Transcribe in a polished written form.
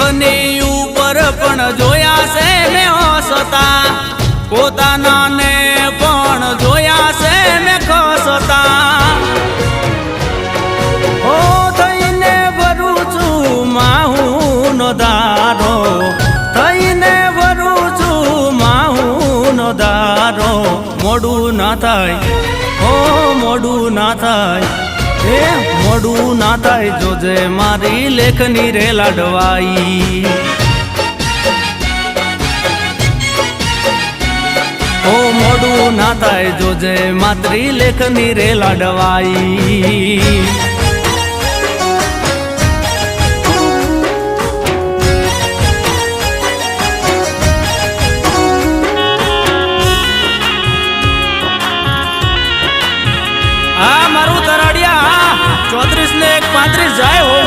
પગની ઉપર પણ જોયા છે મેં હસતા, પોતાના ને પણ જોયા છે મેં ખસતા. ઓ થઈને ભરું છું માહું નો ધારો, થઈને ભરું છું માહું નો ધારો. મોડું ના થાય, ઓ મોડું ના થાય, એ મોડું ના થાય, જોજે મારી લેખની રે લાડવાઈ. ઓ મોડું ના થાય, જોજે માતરી લેખની રે લાડવાઈ. આ મારું તરાડિયા 34 ને 1 35 જાય હો